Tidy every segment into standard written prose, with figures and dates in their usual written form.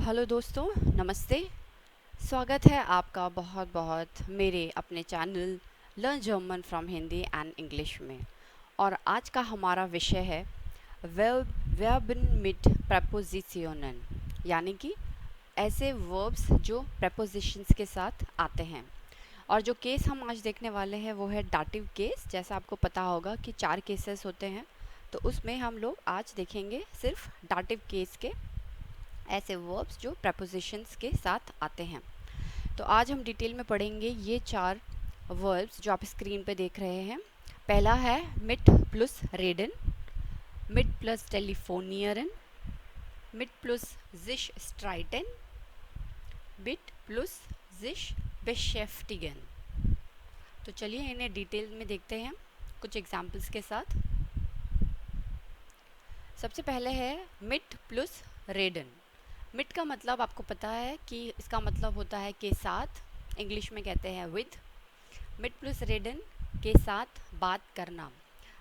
Hello दोस्तों, नमस्ते। स्वागत है आपका बहुत बहुत मेरे अपने channel learn German from Hindi and English में। और आज का हमारा विषय है वर्बन मिट प्रपोजिशनन, यानी कि ऐसे वर्ब्स जो प्रपोजिशंस के साथ आते हैं। और जो केस हम आज देखने वाले हैं वो है डाटिव केस। जैसा आपको पता होगा कि 4 केसेस होते हैं, तो उसमें हम लोग आज देखेंगे सिर्फ डाटिव केस के ऐसे वर्ब्स जो प्रपोजिशंस के साथ आते हैं। तो आज हम डिटेल में पढ़ेंगे ये 4 वर्ब्स जो आप स्क्रीन पे देख रहे हैं। पहला है मिट प्लस रेडन, मिट प्लस टेलीफोनियरन, मिट प्लस जिश स्ट्राइटन, मिट प्लस जिश बेशेफ्टिगन। तो चलिए इन्हें डिटेल में देखते हैं कुछ एग्जाम्पल्स के साथ। सबसे पहले है मिट प्लस रेडन। मिट का मतलब आपको पता है कि इसका मतलब होता है के साथ, इंग्लिश में कहते हैं विद। मिट प्लस रेडन के साथ बात करना।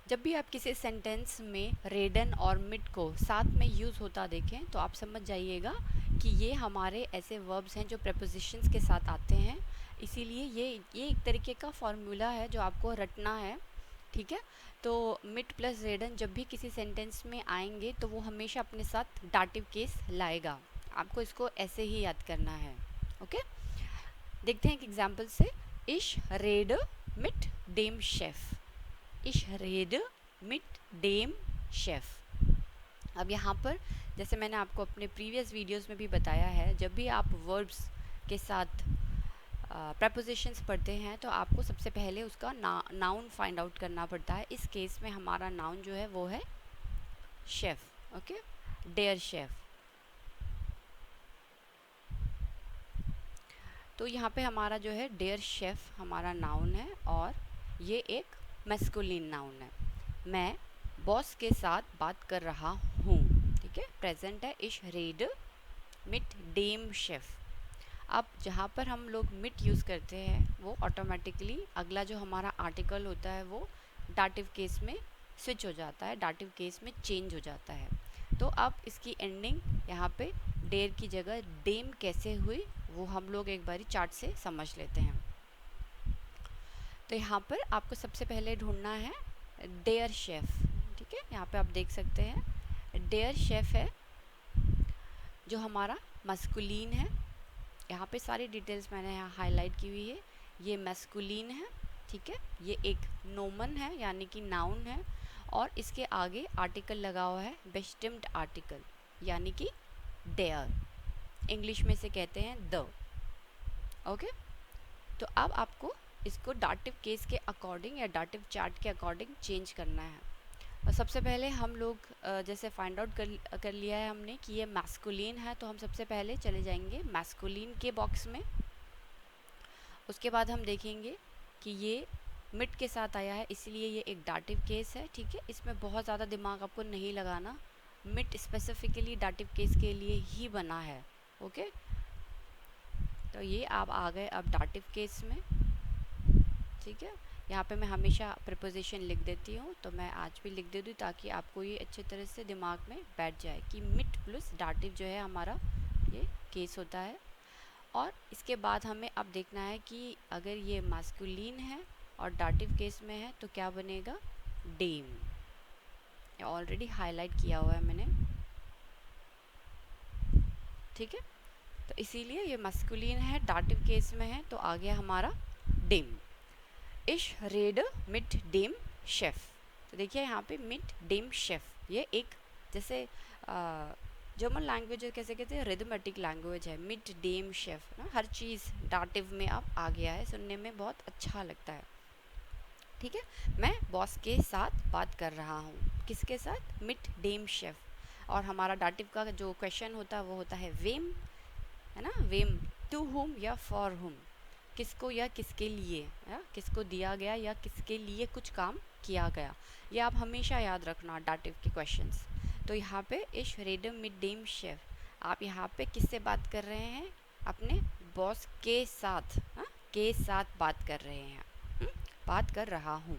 जब भी आप किसी सेंटेंस में रेडन और मिट को साथ में यूज़ होता देखें तो आप समझ जाइएगा कि ये हमारे ऐसे वर्ब्स हैं जो प्रपोजिशंस के साथ आते हैं। इसीलिए ये एक तरीके का फॉर्मूला है जो आपको रटना है, ठीक है। तो मिट प्लस रेडन जब भी किसी सेंटेंस में आएंगे तो वो हमेशा अपने साथ डाटिव केस लाएगा। आपको इसको ऐसे ही याद करना है, ओके। देखते हैं एक एग्जाम्पल से। इश रेड मिट डेम शेफ। इश रेड मिट डेम शेफ। अब यहाँ पर जैसे मैंने आपको अपने प्रीवियस वीडियोस में भी बताया है, जब भी आप वर्ब्स के साथ प्रपोजिशंस पढ़ते हैं तो आपको सबसे पहले उसका नाउन फाइंड आउट करना पड़ता है। इस केस में हमारा नाउन जो है वो है शेफ, ओके, डेयर शेफ। तो यहाँ पे हमारा जो है डेयर शेफ हमारा नाउन है और ये एक मैस्कुलिन नाउन है। मैं बॉस के साथ बात कर रहा हूँ, ठीक है। प्रेजेंट है इश रेड मिट डेम शेफ। अब जहाँ पर हम लोग मिट यूज़ करते हैं वो ऑटोमेटिकली अगला जो हमारा आर्टिकल होता है वो डाटिव केस में स्विच हो जाता है, डाटिव केस में चेंज हो जाता है। तो अब इसकी एंडिंग यहाँ पे डेयर की जगह डेम कैसे हुई वो हम लोग एक बारी चार्ट से समझ लेते हैं। तो यहाँ पर आपको सबसे पहले ढूंढना है डेयर शेफ, ठीक है। यहाँ पे आप देख सकते हैं डेयर शेफ है जो हमारा मस्कुलिन है। यहाँ पे सारी डिटेल्स मैंने यहाँ हाईलाइट की हुई है। ये मैस्कुलिन है, ठीक है। ये एक नोमन है यानी कि नाउन है और इसके आगे आर्टिकल लगा हुआ है बेस्टिम्ड आर्टिकल यानी कि डेयर। इंग्लिश में से कहते हैं द, ओके। तो अब आपको इसको डाटिव केस के अकॉर्डिंग या डाटिव चार्ट के अकॉर्डिंग चेंज करना है। और सबसे पहले हम लोग जैसे फाइंड आउट कर लिया है हमने कि ये मैस्कुलिन है, तो हम सबसे पहले चले जाएंगे मैस्कुलिन के बॉक्स में। उसके बाद हम देखेंगे कि ये मिट के साथ आया है इसलिए ये एक डाटिव केस है, ठीक है। इसमें बहुत ज़्यादा दिमाग आपको नहीं लगाना, मिट स्पेसिफिकली डाटिव केस के लिए ही बना है, ओके। तो ये आप आ गए अब डाटिव केस में, ठीक है। यहाँ पे मैं हमेशा प्रपोजिशन लिख देती हूँ, तो मैं आज भी लिख दे दूँ ताकि आपको ये अच्छे तरह से दिमाग में बैठ जाए कि मिट प्लस डाटिव जो है हमारा ये केस होता है। और इसके बाद हमें अब देखना है कि अगर ये मास्कुलिन है और डाटिव केस में है तो क्या बनेगा, डेम। ऑलरेडी हाईलाइट किया हुआ है मैंने, ठीक है। तो इसीलिए ये मास्कुलिन है, डाटिव केस में है, तो आ गया हमारा डेम। इश रेड मिट डेम शेफ। तो देखिए यहाँ पे मिट डेम शेफ, ये एक जैसे जर्मन लैंग्वेज कैसे कहते हैं, रिदमेटिक लैंग्वेज है। मिट डेम शेफ ना, हर चीज़ डाटिव में अब आ गया है, सुनने में बहुत अच्छा लगता है, ठीक है। मैं बॉस के साथ बात कर रहा हूँ, किसके साथ, मिट डेम शेफ। और हमारा डाटिव का जो क्वेश्चन होता है वो होता है वेम, है ना, वेम, टू हुम या फॉर हुम, किसको या किसके लिए, या किसको दिया गया या किसके लिए कुछ काम किया गया। ये आप हमेशा याद रखना डाटिव के क्वेश्चंस। तो यहाँ पे इश रेडम मिड डेम शेफ, आप यहाँ पे किससे बात कर रहे हैं, अपने बॉस के साथ, हाँ, के साथ बात कर रहे हैं, बात कर रहा हूँ,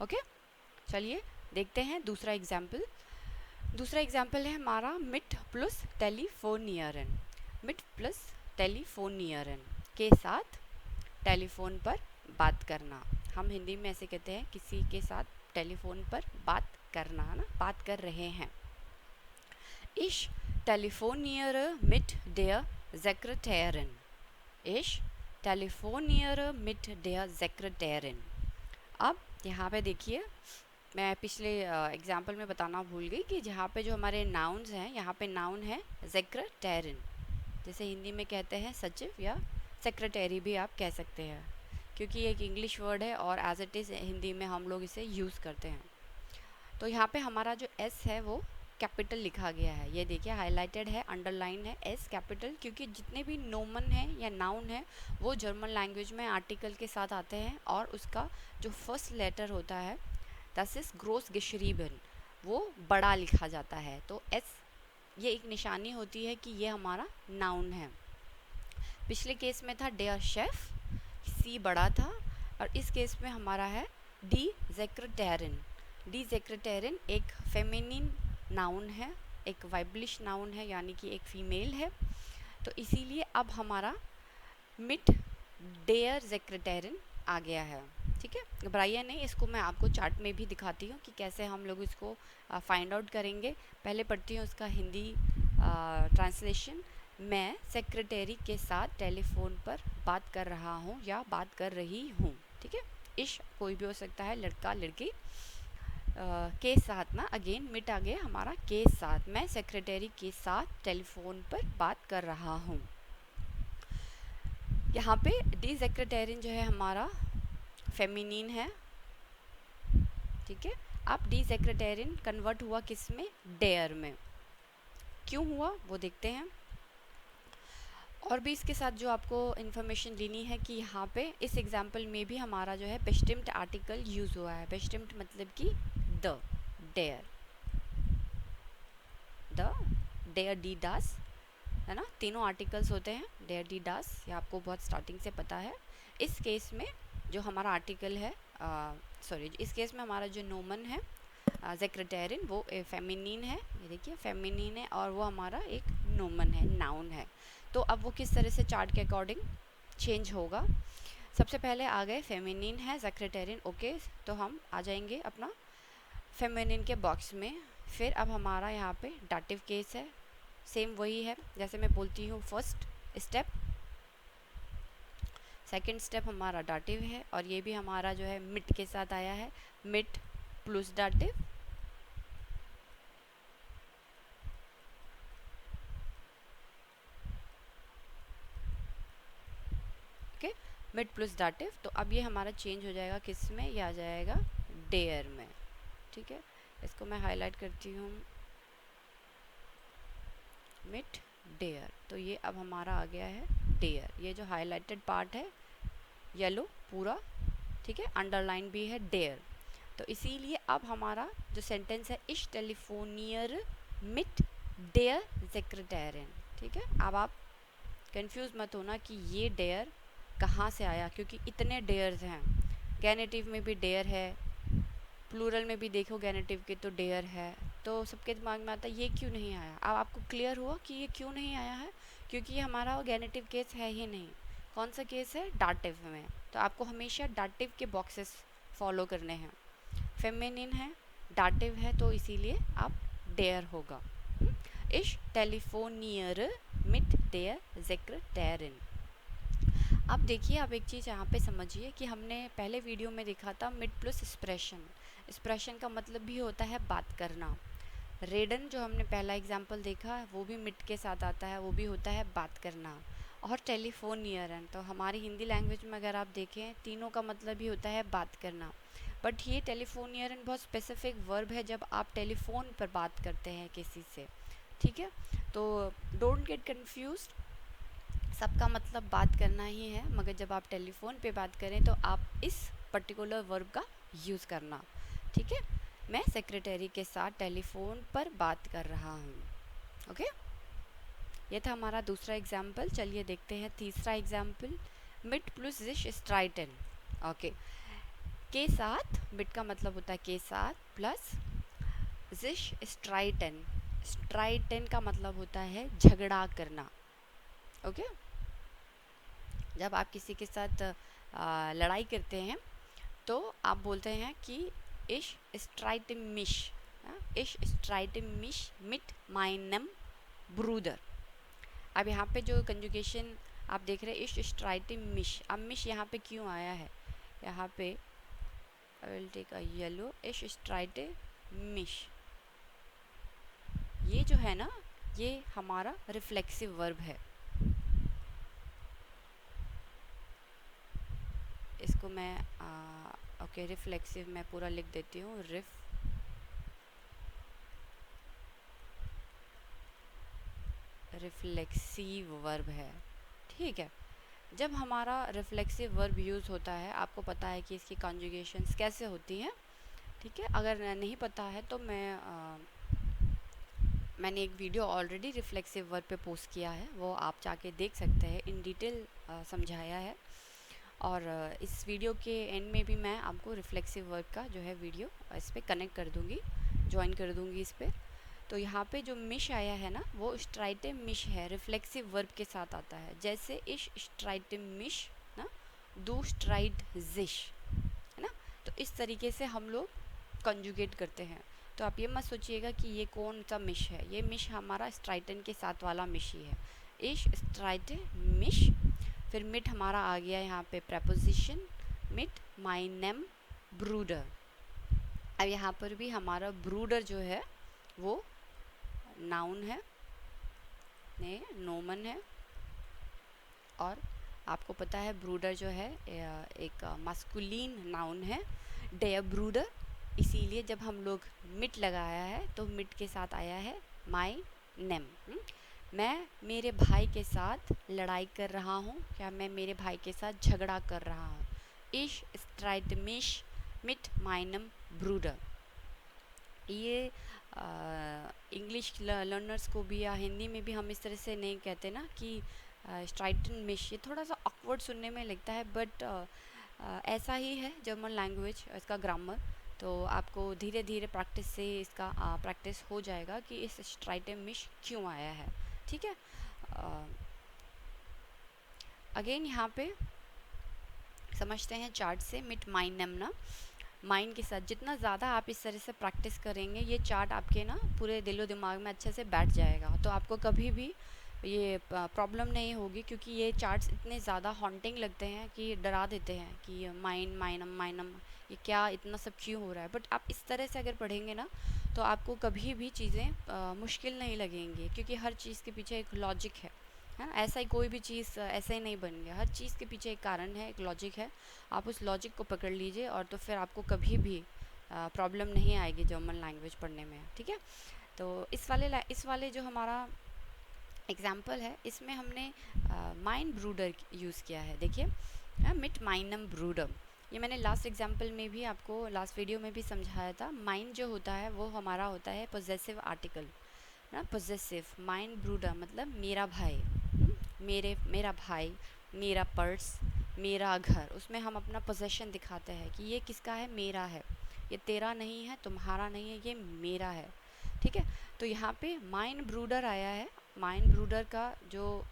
ओके। चलिए देखते हैं दूसरा एग्जाम्पल। दूसरा एग्जाम्पल है हमारा मिट प्लस टेलीफोनियरन। मिट प्लस टेलीफोनियरन, के साथ टेलीफोन पर बात करना। हम हिंदी में ऐसे कहते हैं किसी के साथ टेलीफोन पर बात करना, है ना, बात कर रहे हैं। Ich telefoniere mit der Sekretärin. Ich telefoniere mit der Sekretärin. अब यहाँ पे देखिए, मैं पिछले एग्जाम्पल में बताना भूल गई कि जहाँ पे जो हमारे नाउन्स हैं, यहाँ पे नाउन है सेक्रेटैरिन, जैसे हिंदी में कहते हैं सचिव या सेक्रेटरी भी आप कह सकते हैं, क्योंकि ये एक इंग्लिश वर्ड है और एज इट इज़ हिंदी में हम लोग इसे यूज़ करते हैं। तो यहाँ पे हमारा जो एस है वो कैपिटल लिखा गया है, ये देखिए हाईलाइटेड है, अंडरलाइन है, एस कैपिटल, क्योंकि जितने भी नोमन है या नाउन है वो जर्मन लैंग्वेज में आर्टिकल के साथ आते हैं और उसका जो फर्स्ट लेटर होता है दस इज ग्रोस geschrieben, वो बड़ा लिखा जाता है। तो एस ये एक निशानी होती है कि ये हमारा नाउन है। पिछले केस में था डेयर शेफ, सी बड़ा था, और इस केस में हमारा है डी सेक्रेटैरिन। डी सेक्रेटैरिन एक फेमिनिन नाउन है, एक वाइब्लिश नाउन है, यानी कि एक फीमेल है। तो इसीलिए अब हमारा मिट डेयर सेक्रेटैरिन आ गया है। ठीक है, घबराइए नहीं, इसको मैं आपको चार्ट में भी दिखाती हूँ कि कैसे हम लोग इसको फाइंड आउट करेंगे। पहले पढ़ती हूँ उसका हिंदी ट्रांसलेशन। मैं सेक्रेटरी के साथ टेलीफोन पर बात कर रहा हूँ या बात कर रही हूँ। ठीक है, इश कोई भी हो सकता है, लड़का लड़की। के साथ ना, अगेन मिट आ गया हमारा के साथ। मैं सेक्रेटरी के साथ टेलीफोन पर बात कर रहा हूँ। यहाँ पे डी सेक्रेटैरिन जो है हमारा फेमिनिन है। ठीक है, अब डी सेक्रेटैरिन कन्वर्ट हुआ किस में, डेयर में। क्यों हुआ वो देखते हैं। और भी इसके साथ जो आपको इन्फॉर्मेशन लेनी है कि यहाँ पे इस एग्जाम्पल में भी हमारा जो है बेस्टिम्ड आर्टिकल यूज़ हुआ है। बेस्टिम्ड मतलब कि द, डेयर, द, डेयर, डी डास, है ना, तीनों आर्टिकल्स होते हैं डेयर डी डास, ये आपको बहुत स्टार्टिंग से पता है। इस केस में जो हमारा आर्टिकल है, सॉरी, इस केस में हमारा जो नोमन है सेक्रेटैरिन वो फेमिनिन है, ये देखिए फेमिनिन है, और वो हमारा एक नोमन है, नाउन है। तो अब वो किस तरह से चार्ट के अकॉर्डिंग चेंज होगा। सबसे पहले आ गए फेमिनिन है सेक्रेटैरिन, ओके, तो हम आ जाएंगे अपना फेमिनिन के बॉक्स में। फिर अब हमारा यहाँ पे डाटिव केस है, सेम वही है जैसे मैं बोलती हूँ फर्स्ट स्टेप, सेकंड स्टेप हमारा डाटिव है, और ये भी हमारा जो है मिट के साथ आया है, मिट प्लस डाटिव। ओके, मिट प्लस डाटिव। तो अब ये हमारा चेंज हो जाएगा किस में, ये आ जाएगा डेयर में। ठीक है, इसको मैं हाईलाइट करती हूँ, मिट डेयर। तो ये अब हमारा आ गया है डेयर, ये जो हाईलाइटेड पार्ट है येलो पूरा, ठीक है, अंडरलाइन भी है डेयर। तो इसीलिए अब हमारा जो सेंटेंस है, इश टेलीफोनियर मिट डेयर सेक्रेटैरिन। ठीक है, अब आप कंफ्यूज मत होना कि ये डेयर कहाँ से आया, क्योंकि इतने डेयर्स हैं, गैनेटिव में भी डेयर है, प्लूरल में भी देखो गैनेटिव के तो डेयर है। तो सबके दिमाग में आता है ये क्यों नहीं आया। अब आपको क्लियर हुआ कि ये क्यों नहीं आया है, क्योंकि ये हमारा गैनेटिव केस है ही नहीं। कौन सा केस है, डाटिव में। तो आपको हमेशा डाटिव के बॉक्सेस फॉलो करने हैं। फेमिनिन है, डाटिव है, तो इसीलिए आप डेयर होगा। इश टेलीफोनियर मिट डेयर सेक्रेटैरिन। अब देखिए, आप एक चीज़ यहाँ पे समझिए कि हमने पहले वीडियो में देखा था मिट प्लस एक्सप्रेशन। एक्सप्रेशन का मतलब भी होता है बात करना। रेडन जो हमने पहला एग्जाम्पल देखा वो भी मिट के साथ आता है, वो भी होता है बात करना। और टेलीफोनियरन, तो हमारी हिंदी लैंग्वेज में अगर आप देखें तीनों का मतलब ही होता है बात करना। बट ये टेलीफोनियरन बहुत स्पेसिफिक वर्ब है जब आप टेलीफोन पर बात करते हैं किसी से। ठीक है, तो डोंट गेट कन्फ्यूज, सबका मतलब बात करना ही है, मगर जब आप टेलीफोन पे बात करें तो आप इस पर्टिकुलर वर्ब का यूज़ करना। ठीक है, मैं सेक्रेटरी के साथ टेलीफोन पर बात कर रहा हूँ। ओके, ये था हमारा दूसरा एग्जाम्पल। चलिए देखते हैं तीसरा एग्जाम्पल, मिट प्लस जिश स्ट्राइटन। ओके, के साथ, मिट का मतलब होता है के साथ, प्लस जिश स्ट्राइटन। स्ट्राइटन का मतलब होता है झगड़ा करना। ओके। जब आप किसी के साथ लड़ाई करते हैं तो आप बोलते हैं कि इश स्ट्राइट मिश, इश स्ट्राइट मिश मिट माइनम ब्रूदर। अब यहाँ पे जो कंजुगेशन आप देख रहे हैं इश स्ट्राइट मिश, अब मिश यहाँ पे क्यों आया है, यहाँ पे I will take a yellow, ish straight मिश, ये जो है ना ये हमारा रिफ्लेक्सिव वर्ब है। इसको मैं ओके रिफ्लेक्सिव मैं पूरा लिख देती हूँ, रिफ्लेक्सिव वर्ब है। ठीक है, जब हमारा रिफ्लेक्सिव वर्ब यूज़ होता है आपको पता है कि इसकी कॉन्जुगेशंस कैसे होती हैं। ठीक है, अगर नहीं पता है तो मैंने एक वीडियो ऑलरेडी रिफ्लेक्सिव वर्ब पे पोस्ट किया है, वो आप जाके देख सकते हैं, इन डिटेल समझाया है। और इस वीडियो के एंड में भी मैं आपको रिफ्लेक्सिव वर्ब का जो है वीडियो इस पर कनेक्ट कर दूँगी, ज्वाइन कर दूँगी इस पर। तो यहाँ पे जो मिश आया है ना वो स्ट्राइटे मिश है, रिफ्लेक्सिव वर्ब के साथ आता है। जैसे इश स्ट्राइटे मिश ना, दू स्ट्राइट जिश, है ना। तो इस तरीके से हम लोग कंजुगेट करते हैं। तो आप ये मत सोचिएगा कि ये कौन सा मिश है, ये मिश हमारा स्ट्राइटन के साथ वाला मिश ही है, इश स्ट्राइटे मिश। फिर मिट हमारा आ गया यहाँ पे प्रेपोजिशन, मिट माई नेम ब्रूडर। अब यहाँ पर भी हमारा ब्रूडर जो है वो नाउन है, ने नोमन है, और आपको पता है ब्रूडर जो है एक मस्कुलिन नाउन है, डेयर ब्रूडर। इसीलिए जब हम लोग मिट लगाया है तो मिट के साथ आया है माई नेम। मैं मेरे भाई के साथ लड़ाई कर रहा हूँ, क्या मैं मेरे भाई के साथ झगड़ा कर रहा हूँ, इश स्ट्राइट मिश मिट माइनम ब्रूडर। ये इंग्लिश लर्नर्स को भी या हिंदी में भी हम इस तरह से नहीं कहते ना कि स्ट्राइटन मिश, ये थोड़ा सा ऑकवर्ड सुनने में लगता है, बट ऐसा ही है जर्मन लैंग्वेज, इसका ग्रामर। तो आपको धीरे धीरे प्रैक्टिस से इसका प्रैक्टिस हो जाएगा कि इस स्ट्राइटन मिश क्यों आया है। ठीक है, अगेन यहाँ पे समझते हैं चार्ट से, मिट माइनम ना, माइंड के साथ जितना ज़्यादा आप इस तरह से प्रैक्टिस करेंगे ये चार्ट आपके ना पूरे दिलो दिमाग में अच्छे से बैठ जाएगा। तो आपको कभी भी ये प्रॉब्लम नहीं होगी, क्योंकि ये चार्ट्स इतने ज़्यादा हॉन्टिंग लगते हैं कि डरा देते हैं कि माइंड माइनम माइनम ये क्या इतना सब क्यों हो रहा है। बट आप इस तरह से अगर पढ़ेंगे ना तो आपको कभी भी चीज़ें मुश्किल नहीं लगेंगी, क्योंकि हर चीज़ के पीछे एक लॉजिक है ना। ऐसा ही कोई भी चीज़ ऐसे ही नहीं बन गया, हर चीज़ के पीछे एक कारण है, एक लॉजिक है। आप उस लॉजिक को पकड़ लीजिए और तो फिर आपको कभी भी प्रॉब्लम नहीं आएगी जर्मन लैंग्वेज पढ़ने में। ठीक है, तो इस वाले जो हमारा एग्जाम्पल है इसमें हमने माइन ब्रूडर यूज़ किया है। देखिए मिट माइनम ब्रूडर, ये मैंने लास्ट एग्जाम्पल में भी आपको लास्ट वीडियो में भी समझाया था। माइन जो होता है वो हमारा होता है पोजेसिव आर्टिकल ना, पोजेसिव। माइन ब्रूडर मतलब मेरा भाई, मेरा भाई, मेरा पर्स, मेरा घर, उसमें हम अपना पोजेशन दिखाते हैं कि ये किसका है, मेरा है, ये तेरा नहीं है, तुम्हारा नहीं है, ये मेरा है। ठीक है, तो यहाँ पे माइन ब्रूडर आया है। माइन ब्रूडर का जो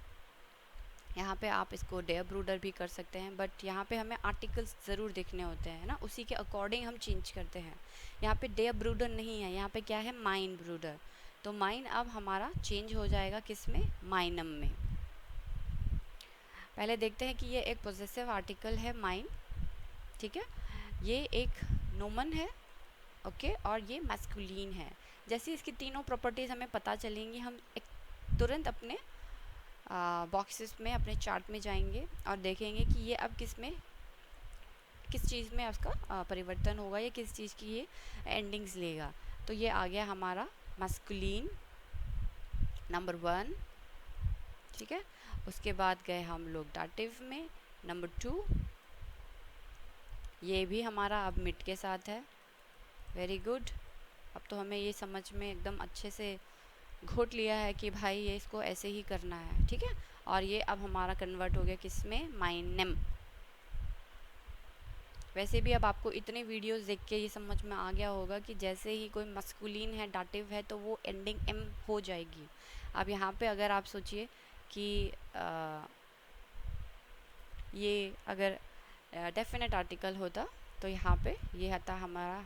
यहाँ पे आप इसको डेयर ब्रूडर भी कर सकते हैं, बट यहाँ पे हमें आर्टिकल्स ज़रूर देखने होते हैं ना, उसी के अकॉर्डिंग हम चेंज करते हैं। यहाँ पे डेयर ब्रूडर नहीं है, यहाँ पे क्या है, माइन ब्रूडर। तो माइन अब हमारा चेंज हो जाएगा किस में, माइनम में। पहले देखते हैं कि ये एक पोजेसिव आर्टिकल है माइन। ठीक है, ये एक नोमन है, ओके, और ये मैस्कुलिन है। जैसे इसकी तीनों प्रॉपर्टीज़ हमें पता चलेंगी, हम एक तुरंत अपने बॉक्सेस में अपने चार्ट में जाएंगे और देखेंगे कि ये अब किस चीज़ में उसका परिवर्तन होगा, या किस चीज़ की ये एंडिंग्स लेगा। तो ये आ गया हमारा मैस्कुलिन नंबर 1। ठीक है, उसके बाद गए हम लोग डाटिव में नंबर 2, ये भी हमारा अब मिट के साथ है। वेरी गुड, अब तो हमें ये समझ में एकदम अच्छे से घोट लिया है कि भाई ये इसको ऐसे ही करना है। ठीक है, और ये अब हमारा कन्वर्ट हो गया किस में, माइनम। वैसे भी अब आपको इतने वीडियोस देख के ये समझ में आ गया होगा कि जैसे ही कोई मस्कुलिन है, डाटिव है, तो वो एंडिंग एम हो जाएगी। अब यहाँ पे अगर आप सोचिए कि ये अगर डेफिनेट आर्टिकल होता तो यहाँ पे ये आता हमारा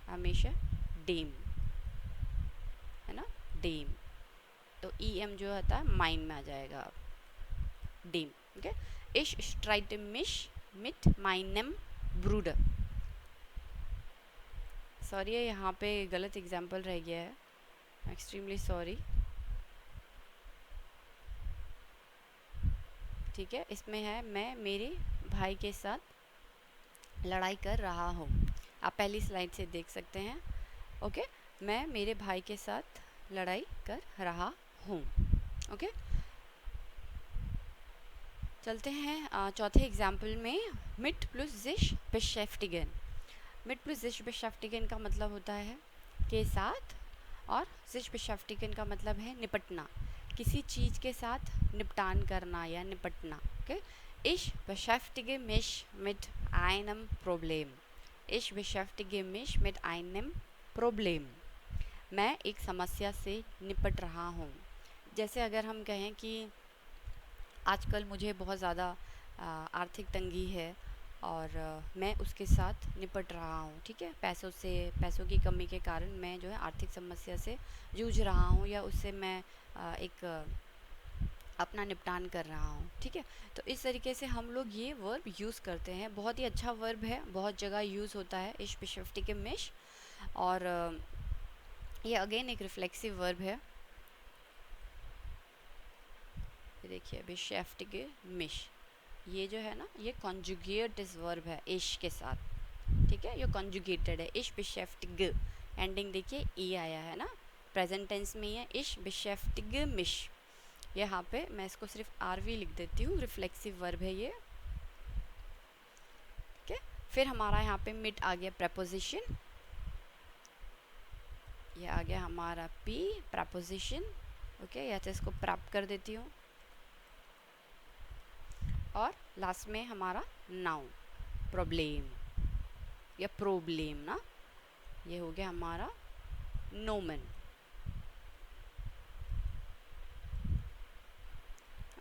हमेशा डेम, है ना, डेम। तो ई एम जो होता है माइन में आ जाएगा, डेम। ओके, इश स्ट्राइट मिश मिट माइनम ब्रूडर। सॉरी है, यहाँ पे गलत एग्जाम्पल रह गया है, एक्सट्रीमली सॉरी। ठीक है, इसमें है मैं मेरे भाई के साथ लड़ाई कर रहा हूँ। आप पहली स्लाइड से देख सकते हैं। ओके, मैं मेरे भाई के साथ लड़ाई कर रहा हूँ। ओके, चलते हैं चौथे एग्जाम्पल में। मिट प्लस जिश बेशेफ्टिगन। मिट प्लस जिश बेशेफ्टिगन का मतलब होता है के साथ, और जिश बेशेफ्टिगन का मतलब है निपटना, किसी चीज़ के साथ निपटान करना या निपटना। ओके, इश बेशेफ्टिगे मिश मिट आइनम प्रॉब्लम। इश बेशेफ्टिगे मिश मिट आइनम प्रॉब्लम। मैं एक समस्या से निपट रहा हूँ। जैसे अगर हम कहें कि आजकल मुझे बहुत ज़्यादा आर्थिक तंगी है और मैं उसके साथ निपट रहा हूँ। ठीक है, पैसों की कमी के कारण मैं जो है आर्थिक समस्या से जूझ रहा हूँ, या उससे मैं एक अपना निपटान कर रहा हूँ। ठीक है, तो इस तरीके से हम लोग ये वर्ब यूज़ करते हैं। बहुत ही अच्छा वर्ब है, बहुत जगह यूज़ होता है इश बेशेफ्टिगे मिश। और ये अगेन एक रिफ्लेक्सिव वर्ब है। देखिए बेशेफ्टिगे मिश, ये जो है ना, ये कॉन्जुगेट इस वर्ब है इश के साथ। ठीक है, ये कॉन्जुगेटेड है। इश बेशेफ्टिग, एंडिंग देखिए ई आया है ना, प्रेजेंट टेंस में ही है। इश बेशेफ्टिग मिश, यहाँ पे मैं इसको सिर्फ आरवी लिख देती हूँ, रिफ्लेक्सिव वर्ब है ये। ठीक है, फिर हमारा यहाँ पे मिट आ गया प्रपोजिशन, ये आ गया हमारा पी प्रपोजिशन। ओके, या तो इसको प्रैप कर देती हूँ, और लास्ट में हमारा नाउन प्रॉब्लम या प्रॉब्लम ना, ये हो गया हमारा नोमन।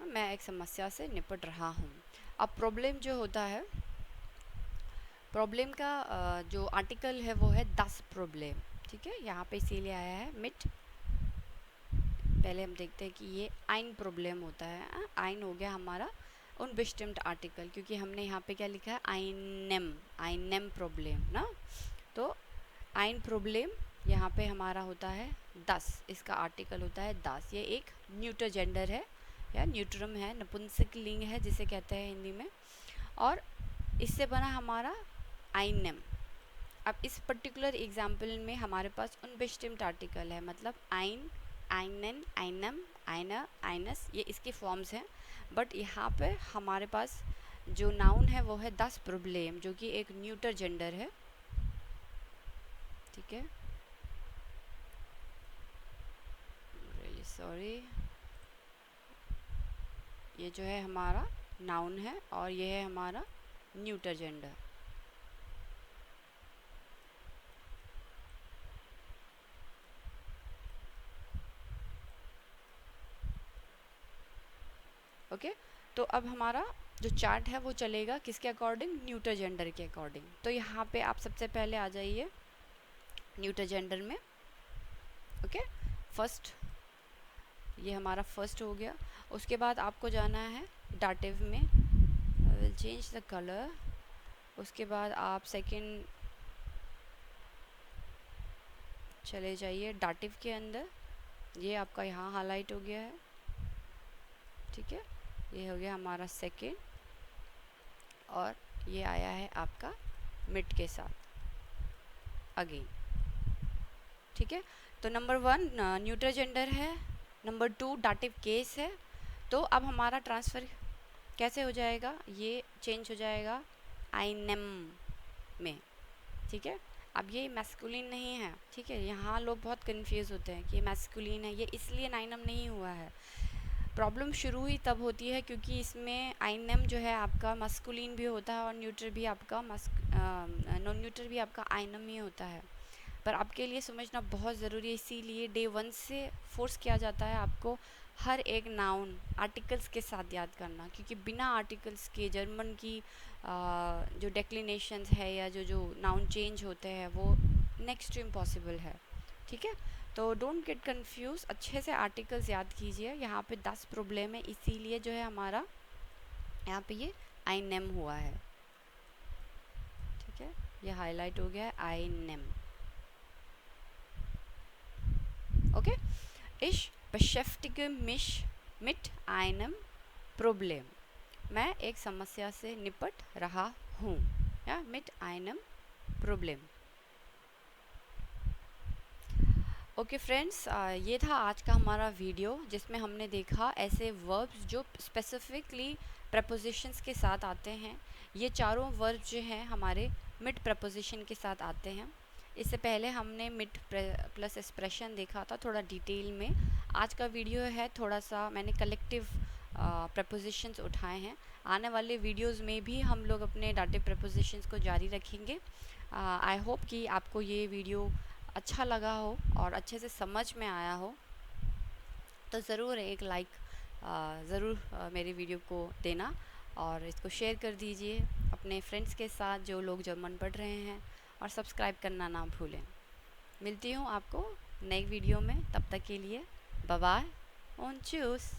मैं एक समस्या से निपट रहा हूँ। अब प्रॉब्लम जो होता है, प्रॉब्लम का जो आर्टिकल है वो है दस प्रॉब्लम। ठीक है, यहाँ पे इसीलिए आया है मिट। पहले हम देखते हैं कि ये आइन प्रॉब्लम होता है। आइन हो गया हमारा उनबेस्टिम्ड आर्टिकल, क्योंकि हमने यहाँ पे क्या लिखा है, आइनेम, आइनेम प्रॉब्लम ना। तो आइन प्रॉब्लम यहाँ पे हमारा होता है 10, इसका आर्टिकल होता है 10। ये एक न्यूटर जेंडर है या न्यूट्रम है, नपुंसक लिंग है जिसे कहते हैं हिंदी में, और इससे बना हमारा आइनेम। अब इस पर्टिकुलर एग्जाम्पल में हमारे पास उनबेस्टिम्ड आर्टिकल है, मतलब आइन, आइनन, आइनम, आइना, आइनस, ये इसके फॉर्म्स हैं। बट यहाँ पे हमारे पास जो नाउन है वो है 10 प्रॉब्लम, जो कि एक न्यूटर जेंडर है। ठीक है, रियली सॉरी, ये जो है हमारा नाउन है और ये है हमारा न्यूटर जेंडर। ओके, तो अब हमारा जो चार्ट है वो चलेगा किसके अकॉर्डिंग, न्यूटर जेंडर के अकॉर्डिंग। तो यहाँ पे आप सबसे पहले आ जाइए न्यूटर जेंडर में। ओके, फर्स्ट, ये हमारा फर्स्ट हो गया। उसके बाद आपको जाना है डाटिव में, I will change the colour. उसके बाद आप सेकंड चले जाइए डाटिव के अंदर, ये आपका यहाँ हाईलाइट हो गया है। ठीक है, ये हो गया हमारा सेकंड, और ये आया है आपका मिड के साथ अगेन। ठीक है, तो नंबर 1 न्यूटर जेंडर है, नंबर 2 डाटिव केस है। तो अब हमारा ट्रांसफ़र कैसे हो जाएगा, ये चेंज हो जाएगा आइनेम में। ठीक है, अब ये मैस्कुलिन नहीं है। ठीक है, यहाँ लोग बहुत कंफ्यूज होते हैं कि ये मैस्कुलिन है, ये इसलिए नाइनम नहीं हुआ है। प्रॉब्लम शुरू ही तब होती है क्योंकि इसमें आइनम जो है आपका मस्कुलिन भी होता है और न्यूटर भी आपका नॉन न्यूटर भी आपका आइनम ही होता है। पर आपके लिए समझना बहुत ज़रूरी है, इसीलिए डे 1 से फोर्स किया जाता है आपको हर एक नाउन आर्टिकल्स के साथ याद करना, क्योंकि बिना आर्टिकल्स के जर्मन की जो डेक्लिनेशंस है या जो जो नाउन चेंज होते हैं वो नेक्स्ट टू इम्पॉसिबल है। ठीक है, तो डोंट गेट कंफ्यूज, अच्छे से आर्टिकल्स याद कीजिए। यहाँ पे 10 प्रॉब्लम है, इसीलिए जो है हमारा यहाँ पे ये आई नेम हुआ है। ठीक है, ये हाईलाइट हो गया है I name. Okay, ich beschäftige mich mit einem Problem, मैं एक समस्या से निपट रहा हूँ, या mit einem Problem। Okay friends, ये था आज का हमारा वीडियो जिसमें हमने देखा ऐसे वर्ब्स जो स्पेसिफिकली प्रपोजिशंस के साथ आते हैं। ये चारों वर्ब जो हैं हमारे मिड प्रपोजिशन के साथ आते हैं। इससे पहले हमने मिड प्लस एक्सप्रेशन देखा था थोड़ा डिटेल में। आज का वीडियो है थोड़ा सा मैंने कलेक्टिव प्रपोजिशंस उठाए हैं। आने वाले वीडियोस में भी हम लोग अपने डाटिव प्रपोजिशंस को जारी रखेंगे। आई होप कि आपको ये वीडियो अच्छा लगा हो और अच्छे से समझ में आया हो, तो ज़रूर एक लाइक ज़रूर मेरे वीडियो को देना और इसको शेयर कर दीजिए अपने फ्रेंड्स के साथ जो लोग जर्मन पढ़ रहे हैं, और सब्सक्राइब करना ना भूलें। मिलती हूँ आपको नई वीडियो में, तब तक के लिए बाय बाय और चूस।